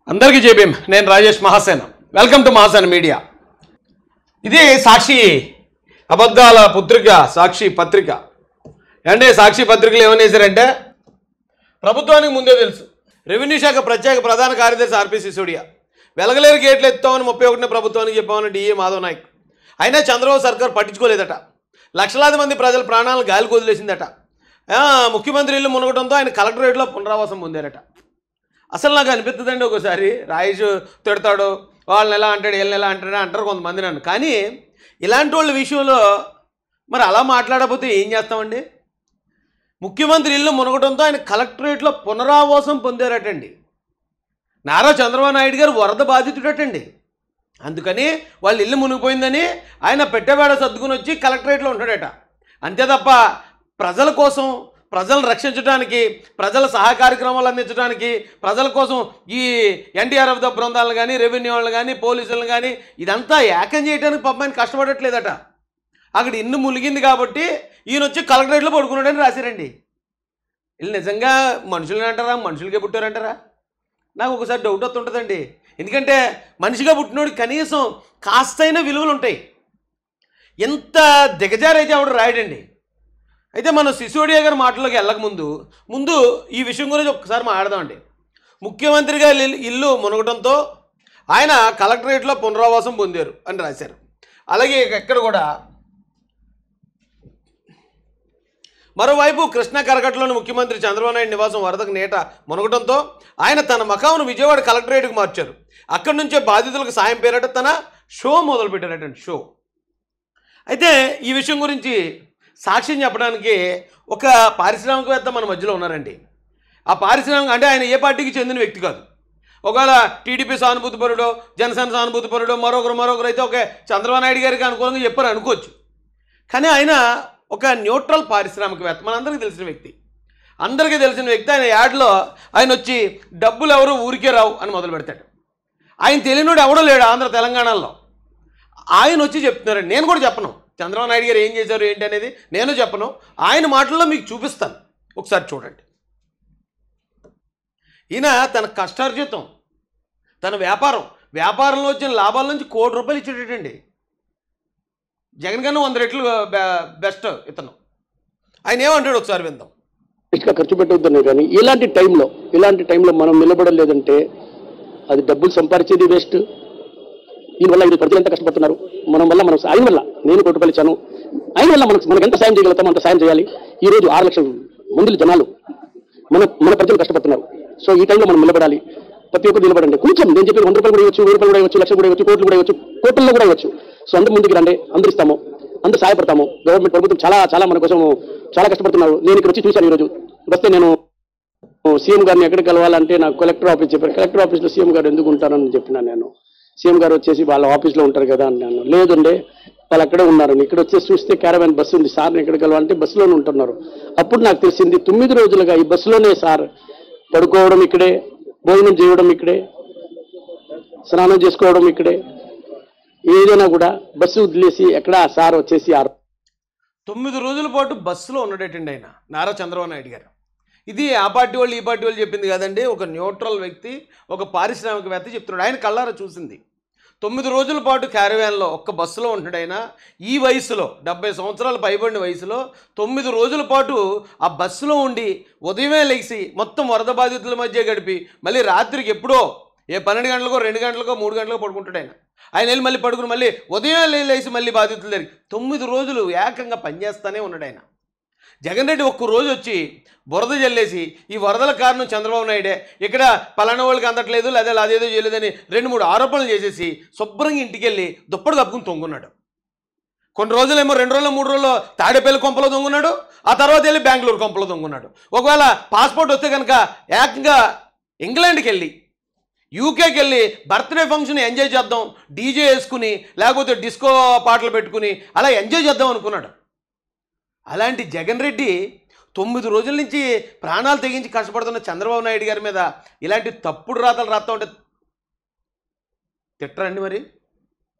అందరికీ జేబీఎం. నేను Rajesh Mahasena. Welcome to Mahasena media. ఇది సాక్షి అబద్ధాల పుత్రిక, సాక్షి పత్రిక. అంటే సాక్షి పత్రికలు ఏమని వేశారంటే, ప్రభుత్వానికి ముందే తెలుసు, రెవెన్యూ శాఖ ప్రత్యేక ప్రధాన కార్యదర్శి ఆర్పి సిసోడియా వెలగలేరు గేట్లు ఎత్తామని 31న ప్రభుత్వానికి చెప్పామని డిఏ మాధవ్ నాయక్. అయినా చంద్రబాబు సర్కార్ పట్టించుకోలేదట. లక్షలాది మంది ప్రజల ప్రాణాలను గాలికి వదిలేసిందట. ముఖ్యమంత్రి ఇల్లు మునగడంతో ఆయన కలెక్టరేట్లో పునరావాసం పొందారట. అసలు నాకు అనిపిస్తుందండి, ఒకసారి రాయేష్ తిడతాడు, వాళ్ళని ఎలా అంటాడు, వీళ్ళని ఎలా అంటాడు అంటారు కొంతమంది నన్ను. కానీ ఇలాంటి వాళ్ళ విషయంలో మరి అలా మాట్లాడకపోతే ఏం చేస్తామండి? ముఖ్యమంత్రి ఇల్లు మునగడంతో ఆయన కలెక్టరేట్లో పునరావాసం పొందారటండి. నారా చంద్రబాబు నాయుడు గారు వరద బాధితుడటండి. అందుకని వాళ్ళ ఇల్లు మునిగిపోయిందని ఆయన పెట్టేవాడ సర్దుకుని వచ్చి కలెక్టరేట్లో ఉంటాడట. అంతే తప్ప ప్రజల కోసం, ప్రజలను రక్షించడానికి, ప్రజల సహాయ కార్యక్రమాలు అందించడానికి, ప్రజల కోసం ఈ ఎన్టీఆర్ఎఫ్ బృందాలను కానీ, రెవెన్యూ వాళ్ళని కానీ, పోలీసులను కానీ ఇదంతా ఏకం చేయడానికి పాపం ఆయన కష్టపడట్లేదట. అక్కడ ఇల్లు మునిగింది కాబట్టి ఈయన వచ్చి కలెక్టరేట్లో పడుకున్నాడని రాశారండి. వీళ్ళు నిజంగా మనుషులని అంటారా, మనుషులకే పుట్టారంటారా? నాకు ఒకసారి డౌట్ వస్తుంటుందండి. ఎందుకంటే మనిషిగా పుట్టినోడికి కనీసం కాస్తైనా విలువలు ఉంటాయి. ఎంత దిగజారైతే ఆవిడ రాయడండి. అయితే మనం సిసోడియా గారి మాటల్లోకి వెళ్ళకముందు ఈ విషయం గురించి ఒకసారి మాట్లాడదామండి. ముఖ్యమంత్రిగా ఇల్లు మునగడంతో ఆయన కలెక్టరేట్లో పునరావాసం పొందారు అని రాశారు. అలాగే ఎక్కడ కూడా మరోవైపు కృష్ణా కరకట్టలోని ముఖ్యమంత్రి చంద్రబాబు నాయుడు నివాసం వరదకు నీట మునగడంతో ఆయన తన మకామును విజయవాడ కలెక్టరేట్కి మార్చారు. అక్కడి నుంచే బాధితులకు సాయం పేరట తన షో మొదలుపెట్టారటండి, షో. అయితే ఈ విషయం గురించి సాక్ష్యం చెప్పడానికి ఒక పారిశ్రామికవేత్త మన మధ్యలో ఉన్నారండి. ఆ పారిశ్రామిక అంటే ఆయన ఏ పార్టీకి చెందిన వ్యక్తి కాదు. ఒకవేళ టీడీపీ సానుభూతిపరుడో, జనసేన సానుభూతిపరుడో, మరొకరు అయితే ఒక చంద్రబాబు నాయుడు గారికి అనుకూలంగా చెప్పారు అనుకోవచ్చు. కానీ ఆయన ఒక న్యూట్రల్ పారిశ్రామికవేత్త, మనందరికీ తెలిసిన వ్యక్తి. అందరికీ తెలిసిన వ్యక్తి. ఆయన యాడ్లో ఆయన వచ్చి డబ్బులు ఎవరు ఊరికే రావు అని మొదలు పెడతాడు. ఆయన తెలియనోడు ఎవడో లేడు ఆంధ్ర తెలంగాణలో. ఆయన వచ్చి చెప్తున్నారండి. నేను కూడా చెప్పను చంద్రబాబు నాయుడు గారు ఏం చేశారు ఏంటి అనేది, నేను చెప్పను. ఆయన మాటల్లో మీకు చూపిస్తాను, ఒకసారి చూడండి. ఈయన తన కష్టార్జితం, తన వ్యాపారంలో వచ్చిన లాభాల నుంచి ₹1 కోటి ఇచ్చేటండి. జగన్ కన్నా 100 రెట్లు బెస్ట్ ఇతను. ఆయన ఏమంటాడు ఒకసారి విందాం. ఖర్చు పెట్టవద్దనే కానీ ఇలాంటి టైంలో మనం నిలబడలేదంటే అది డబ్బులు సంపాదించేది వేస్ట్. దీనివల్ల ఇది ప్రజలు ఎంత కష్టపడుతున్నారు, ఆయన వల్ల నేను ₹1 కోటి ఇచ్చాను, ఆయన వల్ల మనకు ఎంత సాయం చేయగలుగుతామో అంత సాయం చేయాలి. ఈ రోజు 6 లక్షల మంది జనాలు మన ప్రజలు కష్టపడుతున్నారు. సో ఈ టైంలో మనం నిలబడాలి. ప్రతి ఒక్కరు నిలబడండి. కొంచెం నేను చెప్పి ₹100 కూడా ఇవ్వచ్చు, ₹1000 కూడా ఇవ్వచ్చు, లక్షలు కూడా ఇవ్వచ్చు, కోట్లు కూడా ఇవ్వచ్చు, కోట్లలో కూడా ఇవ్వచ్చు. సో అందరూ ముందుకు రండి, అందరూ ఇస్తాము, అందరూ సహాయపడతాము. గవర్నమెంట్ ప్రభుత్వం చాలా మన కోసం చాలా కష్టపడుతున్నారు. నేను ఇక్కడ వచ్చి చూశాను. ఈరోజు వస్తే నేను సీఎం గారిని ఎక్కడ కలవాలంటే నాకు కలెక్టర్ ఆఫీస్ చెప్పారు. కలెక్టర్ ఆఫీస్లో సీఎం గారు ఎందుకు ఉంటారని చెప్పినా నేను. సీఎం గారు వచ్చేసి వాళ్ళ ఆఫీస్లో ఉంటారు కదా అన్నాను. లేదండి వాళ్ళు అక్కడే ఉన్నారని. ఇక్కడ వచ్చేసి చూస్తే క్యారవాన్ బస్సు ఉంది, సార్ని ఎక్కడ కలవాలంటే బస్సులోనే ఉంటున్నారు. అప్పుడు నాకు తెలిసింది 9 రోజులుగా ఈ బస్సులోనే సార్ పడుకోవడం ఇక్కడే, భోజనం చేయడం ఇక్కడే, స్నానం చేసుకోవడం ఇక్కడే, ఏదైనా కూడా బస్సు వదిలేసి ఎక్కడ సార్ వచ్చేసి 9 రోజుల పాటు బస్సులో ఉన్నాడేటండి ఆయన, నారా చంద్రబాబు నాయుడు గారు. ఇది ఆ పార్టీ వాళ్ళు ఈ పార్టీ వాళ్ళు చెప్పింది కాదండి. ఒక న్యూట్రల్ వ్యక్తి, ఒక పారిశ్రామికవేత్త చెప్తున్నాడు. ఆయన కళ్ళారా చూసింది. 9 రోజుల పాటు క్యారవాన్లో ఒక్క బస్సులో ఉంటున్నాడు ఆయన. ఈ వయసులో 70 సంవత్సరాలు పైబడిన వయసులో 9 రోజుల పాటు ఆ బస్సులో ఉండి ఉదయమే లేచి మొత్తం వరద బాధితుల మధ్య గడిపి మళ్ళీ రాత్రికి ఎప్పుడో 12 గంటలకో 2 గంటలకో 3 గంటలకో పడుకుంటాడు ఆయన వెళ్ళి మళ్ళీ పడుకుని మళ్ళీ ఉదయం లేచి మళ్ళీ బాధితులు జరిగి 9 రోజులు ఏకంగా పనిచేస్తూనే ఉన్నాడు ఆయన. జగన్ రెడ్డి ఒక్క రోజు వచ్చి బురద జల్లేసి ఈ వరదల కారణం చంద్రబాబు నాయుడే, ఇక్కడ పలానా వాళ్ళకి అందట్లేదు లేదా అదేదో చేయలేదని 2-3 ఆరోపణలు చేసేసి శుభ్రంగా ఇంటికి వెళ్ళి దుప్పటి కప్పుకుని తొంగున్నాడు. కొన్ని రోజులేమో 2 రోజులు 3 రోజుల్లో తాడేపల్లి కొంపలో దొంగున్నాడు. ఆ తర్వాత వెళ్ళి బెంగళూరు కొంపలో దొంగున్నాడు. ఒకవేళ పాస్పోర్ట్ వస్తే కనుక ఏకంగా ఇంగ్లాండ్కి వెళ్ళి, యూకేకి వెళ్ళి బర్త్డే ఫంక్షన్ ఎంజాయ్ చేద్దాం, డీజే వేసుకుని లేకపోతే డిస్కో పాటలు పెట్టుకుని అలా ఎంజాయ్ చేద్దాం అనుకున్నాడు. అలాంటి జగన్ రెడ్డి 9 రోజుల నుంచి ప్రాణాలు తెగించి కష్టపడుతున్న చంద్రబాబు నాయుడు గారి మీద ఇలాంటి తప్పుడు రాతలు రాస్తా ఉంటే తిట్టరండి మరి.